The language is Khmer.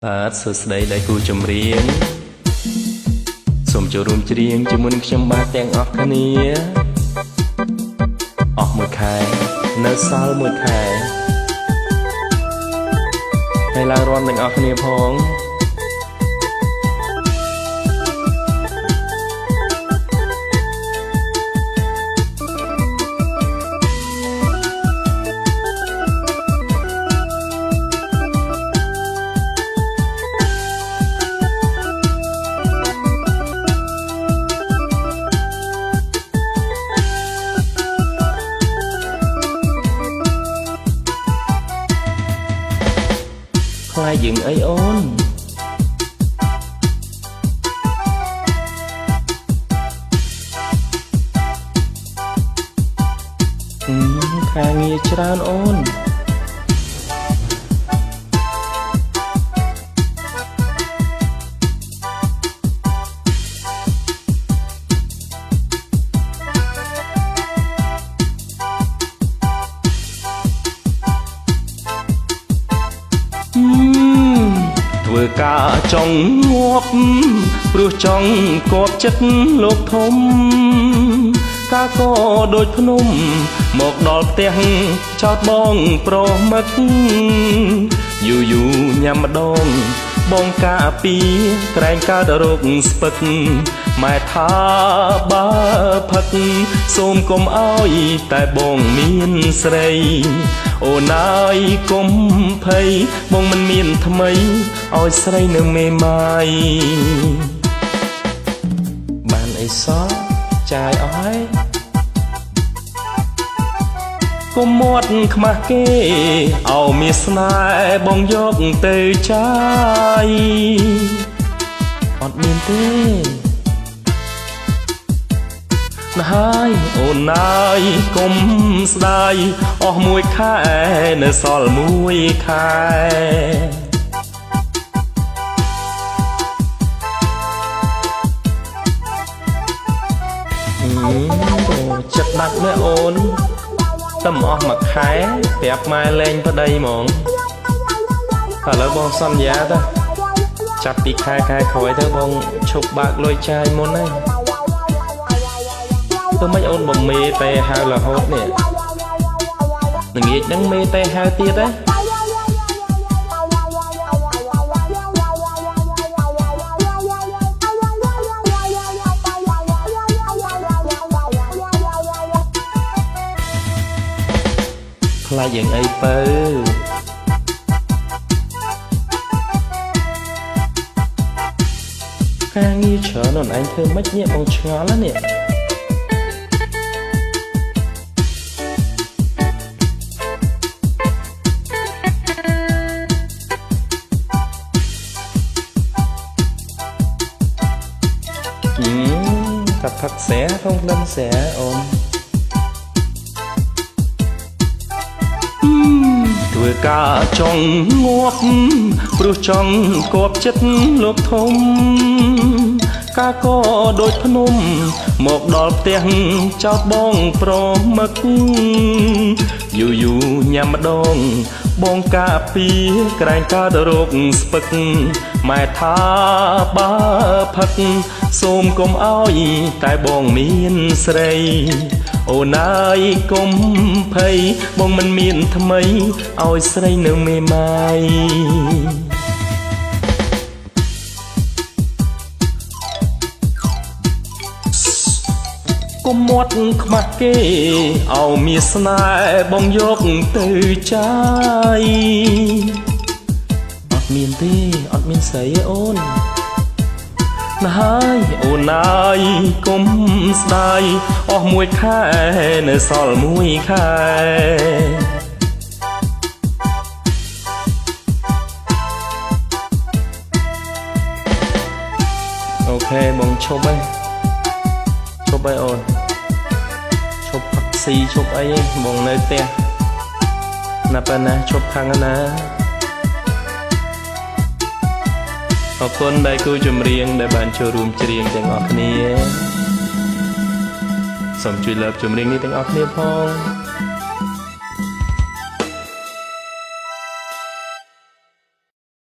បាទសួស្តីដែលគូចម្រៀងសូមចូលរួមច្រៀងជាមួយនឹងខ្ញុំបាទទាំងអស់គ្នាអស់មួយខែនៅសល់មួយខែហើយឡើងរាំទាំងអស់គ្នាផងខ្លាយយើងអីអូនខាងងារច្រើនអូនធ្វើការចង់ងាប់ព្រោះចង់គប់ចិត្តលោកធំការក៏ដូចភ្នំមកដល់ផ្ទះចោតបងប្រមឹកយូរញ៉ាំម្ដងបងការពីក្រែងកើតរោគស្ពឹកម៉ែថាបើផឹកសូមកុំអោយតែបងមានស្រីអូនអើយកុំភ័យបងមិនមានថ្មីឲ្យស្រីនៅមេម៉ាយបានអីសោះចាយអស់ហើយកុំមាត់ខ្មាស់គេអោមានស្នេហ៍បងយកទៅចាយអត់មានទេណាហើយអូនណាយកុំស្ដាយអស់មួយខែនៅសល់មួយខែចិត្តដាច់មែនអូនតែអស់មួយខែប្រាប់ម៉ែលេងប្តីហ្មងឥឡូវបងសន្យាទៅចាប់ពីខែក្រោយទៅបងឈប់បើកលុយចាយមុនហើយធ្វើម៉េចអូនបំមេតែហៅរហូតនេះល្ងាចហ្នឹងមេតែហៅទៀតទេខ្លាចយ៉ាងអីពើការងារច្រើនអូនឯងធ្វើម៉េចនេះបងឆ្ងល់ណានេះកាត់ផឹកแสក្នុងក្លិនแสអូនធ្វើការចង់ងាប់ព្រោះចង់គប់ចិត្តលោកធំការក៏ដូចភ្នំមកដល់ផ្ទះចោតបងប្រមឹកយូរញ៉ាំម្ដងបងការពីក្រែងកើតរោគស្ពឹកម៉ែថាបើផឹកសូមកុំអោយតែបងមានស្រីអូនអើយកុំភ័យបងមិនមានថ្មីឲ្យស្រីនៅមេម៉ាយកុំមាត់ខ្មាស់គេអោមានស្នេហ៍បងយកទៅចាយអត់មានទេអត់មានស្រីទេអូនណាហើយអូនណាយកុំស្ដាយអស់មួយខែនៅសល់មួយខែអូខេបងឈប់ហើយអូនឈប់ផឹកស៊ីឈប់អីបងនៅផ្ទះណាប៉ាណាឈប់ខាងណាអរគុណដែលគូចម្រៀងដែលបានចូលរួមច្រៀងទាំងអស់គ្នាសូមជួយលើកចម្រៀងនេះទាំងអស់គ្នាផង